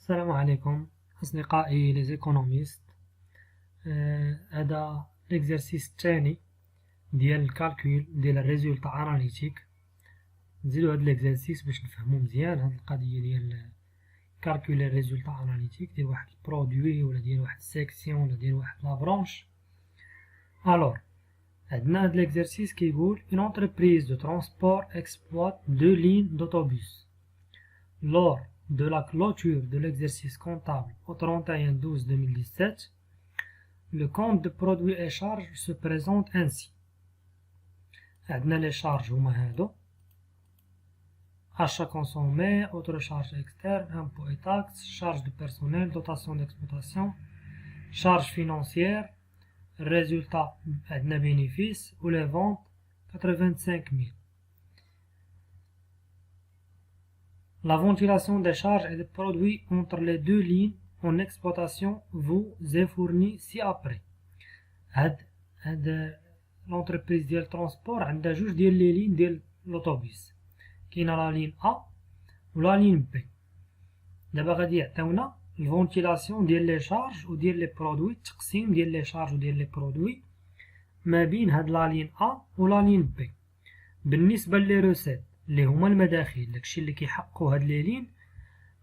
السلام عليكم أصدقائي لي زيكونوميست. هذا الإكزرسيس الثاني ديال الكالكول ديال الريزولتا أناليتيك. نزيدو هاد الإكزرسيس باش نفهمو مزيان هاد القضية ديال كالكول الريزولتا أناليتيك ديال واحد البرودوي ولا ديال واحد السيكسيون ولا ديال واحد لابرونش. ألور عندنا هاد الإكزرسيس كيقول une entreprise de transport exploite 2 lignes d'autobus. Lors de la clôture de l'exercice comptable au 31/12/2017, le compte de produits et charges se présente ainsi. عندنا les charges هما هادو: achat consommé, autres charges externes, impôts et taxes, charges de personnel, dotation d'exploitation, charges financières, résultat عندنا bénéfice ou les ventes 85 000. La ventilation des charges et des produits entre les deux lignes en exploitation vous est fournie ci-après. هاد l'entreprise ديال transport عندها جوج ديال لي لين ديال لوطوبيس، كاينه لا لين A و لا لين B. دابا غادي يعطيونا الفونتيلاسيون ديال لي شارج و ديال لي برودوي، التقسيم ديال لي شارج و ديال لي برودوي ما بين هاد لا لين A و لا لين B. بالنسبه لي روسيت اللي هما المداخيل، داكشي اللي كيحققوا هاد لي لين،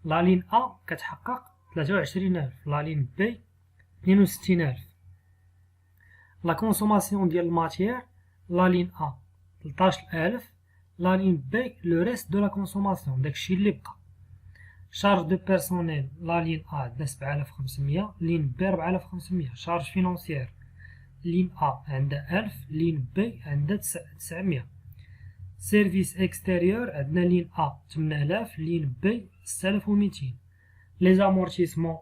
لا لين A كتحقق 23000، لا لين B 62000. لا كونسوماسيون ديال الماتيير، لا لين A 13000، لا لين B لو ريست دو لا كونسوماسيون، داكشي اللي بقى. شارج دو بيرسونيل، لا لين A عندنا 7500، لين B 4500. شارج فينونسيير، لين A عندها 1000، لين B عندها 900. سيرفيس اكستيريور عندنا لين A 8000، لين B 6200. لي زامورتيسمون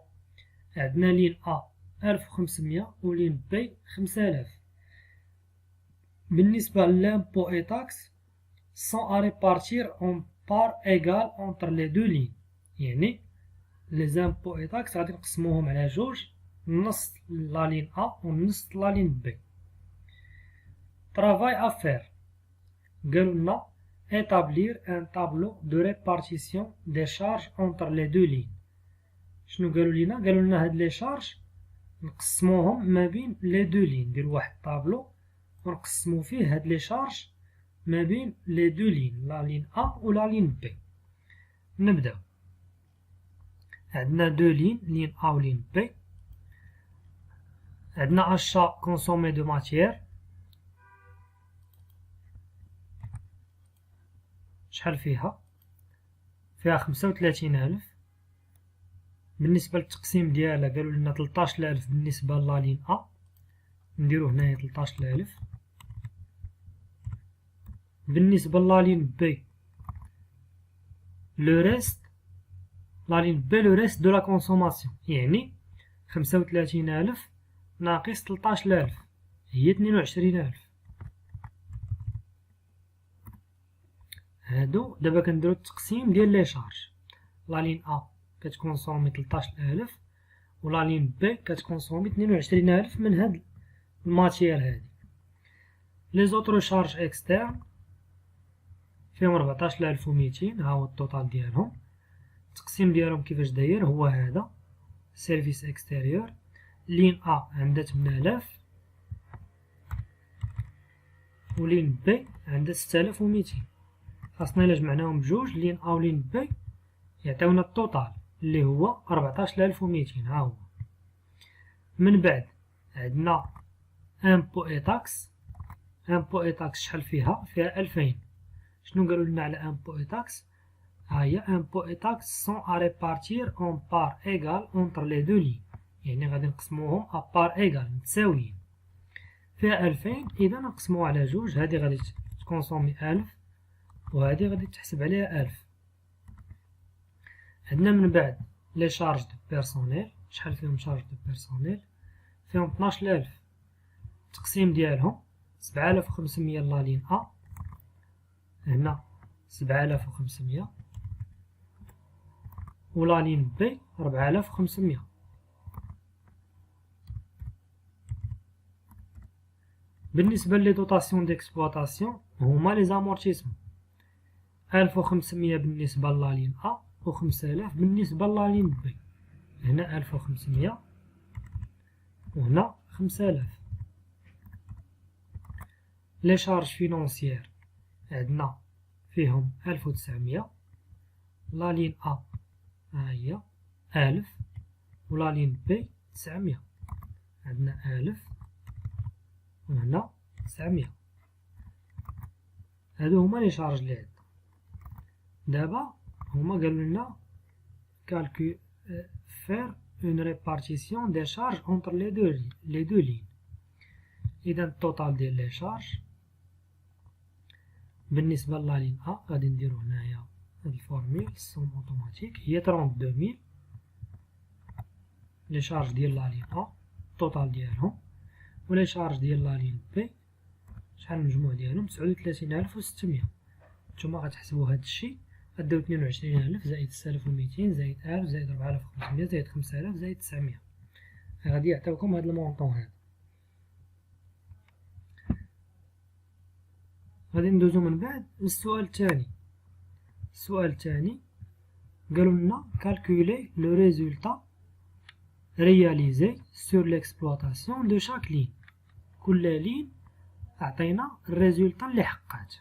عندنا لين A 1500 و لين B 5000. بالنسبة للامبو اي تاكس sont à répartir en part égale entre les deux lignes، يعني لي زامبو اي تاكس غادي نقسموهم على جوج، نص لا لين A و نص لا لين B. travail à faire، قالوا لنا établir un tableau de répartition des charges entre les deux lignes. شنو قالوا لنا؟ قالوا لنا هاد لي شارج نقسموهم ما بين لي دو لين، نديرو واحد الطابلو ونقسمو فيه هاد لي شارج ما بين لي دو لين، لا لين A و لا لين B. نبداو. عندنا دو لين، لين A و لين B. عندنا achat consommé de matière، شحال فيها؟ فيها 35000. بالنسبة للتقسيم ديالها قالوا لنا 13000 بالنسبة لا لين A، نديرو هنايا 13000. بالنسبة لا لين B لو ريست، لا لين B لو ريست دو لا كونسوماسيون، يعني 35000 ناقص 13000 هي 22000. هادو دابا كنديرو التقسيم ديال لي شارج. لا لين A كتكونسومي 13000 و لا لين B كتكونسومي 22000 من هاد الماتيير هادي. لي زوطرو شارج اكسترن فيهم 14200، ها هو التوتال ديالهم. التقسيم ديالهم كيفاش داير هو هذا: سيرفيس اكستيريور، لين A عندها 8000 و لين B عندها 6200. خاصنا الا جمعناهم بجوج، لين A و لين B يعطيونا التوتال اللي هو 14200. ها هو. من بعد عندنا امبو اي تاكس. امبو اي تاكس شحال فيها؟ فيها 2000. شنو قالوا لنا على امبو اي تاكس؟ ها هي امبو اي تاكس سون ا ريبارتير اون بار ايغال اونتر لي دو لين، يعني غادي نقسموهم ا بار ايغال متساويين. فيها 2000، اذا نقسموها على جوج، هادي غادي تكونسومي 1000 وهادي غادي تحسب عليها 1000. عندنا من بعد لي شارج دو بيرسونيل. شحال فيهم شارج دو بيرسونيل؟ فيهم 12000. التقسيم ديالهم 7500 لا لين A، هنا 7500 و لا لين B 4500. بالنسبة لي دوطاسيون ديكسبلوطاسيون هما لي زامورتيسمون، 1500 بالنسبة لا لين A و 5000 بالنسبة لا لين B. هنا 1500 وهنا 5000. لي شارج فينونسيير عندنا فيهم 1900. لا لين أ ها هي 1000 ولا لين بي 900. عندنا 1000 وهنا 900. هادو هما لي شارج لي عندنا. دابا هما قالوا لنا faire une répartition des charges entre les deux lignes. إذا التوتال ديال لي شارج بالنسبة لا لين أ غادي نديرو هنايا هاد الفورميل السوم اوتوماتيك هي 32000. لي شارج ديال لا لين أ التوتال ديالهم، و لي شارج ديال لا لين بي شحال المجموع ديالهم 39600. نتوما غتحسبوا هاد الشي غديرو 22000 زائد 6200 زائد 1000 زائد 4500 زائد 5000 زائد 900. غادي يعطيوكم هاد المونطون هذا. غادي ندوزو من بعد للسؤال الثاني. السؤال الثاني قالوا لنا calculer le résultat réalisé sur l'exploitation de chaque ligne. كل لين عطينا الريزولتا اللي حققات.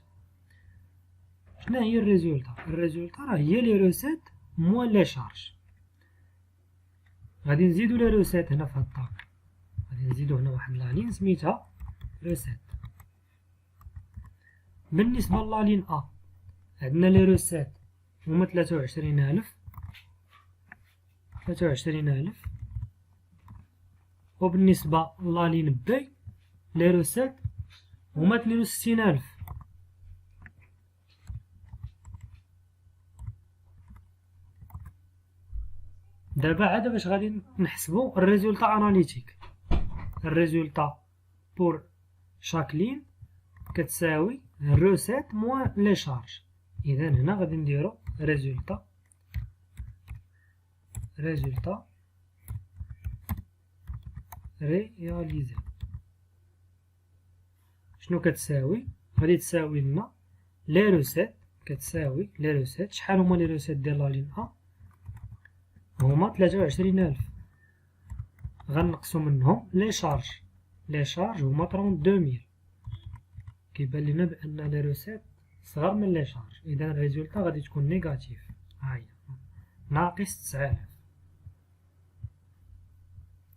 شنو هي الريزولتا؟ الريزولتا راه هي لي روسيت موان لي شارج. غادي نزيدو لي روسيت هنا في هاد الطابلو. غادي نزيدو هنا واحد لا لين سميتها روسيت. بالنسبة لا لين أ عندنا لي روسيت هما 23000. وبالنسبة لا لين بي لي روسيت هما 62000. دابا عاد باش غادي نحسبو الريزولتا اناليتيك. الريزولتا بور شاك لين كتساوي الروسيت موان لي شارج. اذا هنا غادي نديرو ريزولتا رياليزي. شنو كتساوي؟ غادي تساوي لنا لي روسيت كتساوي لي روسيت. شحال هما لي روسيت ديال لا لين أ؟ هما 23000. غنقصو منهم لي شارج. لي شارج هما 32000. كيبان لينا بان لي روسيت صغار من لي شارج. اذا الريزولتا غادي تكون نيجاتيف. ها هي ناقص 9000.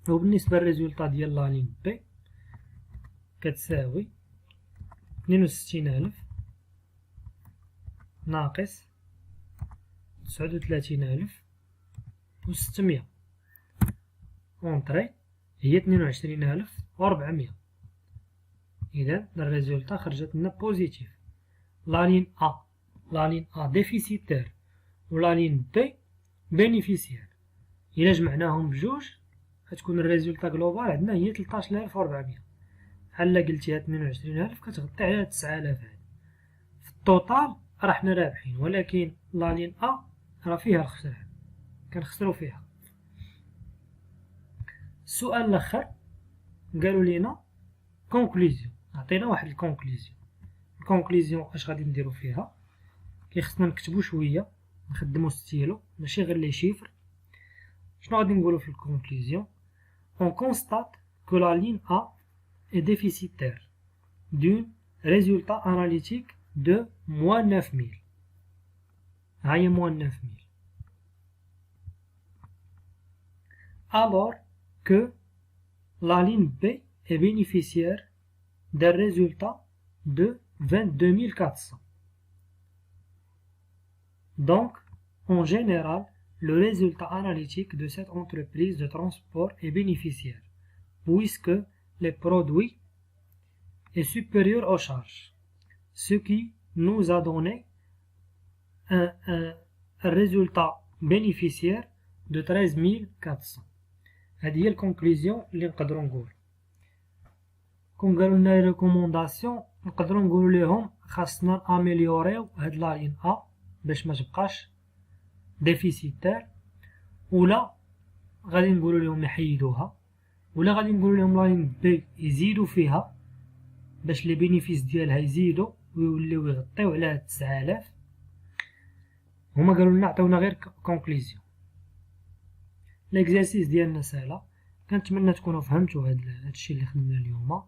وبالنسبه للريزولتا ديال لا لين بي كتساوي 62000 ناقص 39600. اونطري هي 22400. اذا الريزولتا خرجت لنا بوزيتيف. لا لين أ ديفيسيتير و لا لين بي بينيفيسيير. الا جمعناهم بجوج غتكون الريزولتا جلوبال عندنا هي 13400. بحال قلتيها 22000 كتغطي على 9000. هادي في التوتال راه حنا رابحين، ولكن لا لين أ راه فيها الخسران كنخسرو فيها. السؤال الاخر قالوا لينا كونكلوزيون. عطينا واحد الكونكلوزيون اش غادي نديرو فيها؟ كيخصنا نكتبو شويه، نخدمو ستيلو ماشي غير لي شيفر. شنو غادي نقولو في الكونكلوزيون؟ on constate que la ligne A est déficitaire d'un résultat analytique de moins 9000. ها هي moins 9000. alors que la ligne B est bénéficiaire d'un résultat de 22400. Donc, en général, le résultat analytique de cette entreprise de transport est bénéficiaire, puisque le produit est supérieur aux charges, ce qui nous a donné un résultat bénéficiaire de 13400. هذه هي الكونكلوزيون اللي نقدروا نقول. كون قالوا لنا ريكومونداسيون نقدروا نقولوا لهم خاصنا اميليوريو هاد لا لين ا باش ما تبقاش ديفيسيتير، ولا غادي نقولوا لهم يحيدوها، ولا غادي نقولوا لهم لا لين بي يزيدوا فيها باش لي بينيفيس ديالها يزيدوا ويوليو يغطيو على 9000. هما قالوا لنا عطيونا غير كونكلوزيون. ليكزارسيس ديالنا ساهله. كنتمنى تكونوا فهمتوا هادشي اللي خدمنا اليوم.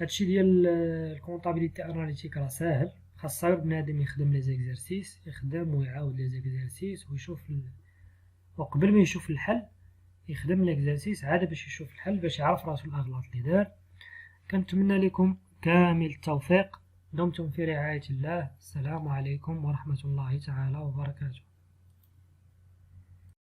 هادشي ديال الكونطابيليتي اناليتيك راه ساهل، خاص غير بنادم يخدم لي زيكزارسيس، يخدم ويعاود لي زيكزارسيس ويشوف وقبل ما يشوف الحل يخدم ليكزارسيس عاد باش يشوف الحل، باش يعرف راسو الاغلاط اللي دار. كنتمنى لكم كامل التوفيق. دمتم في رعاية الله. السلام عليكم ورحمة الله تعالى وبركاته.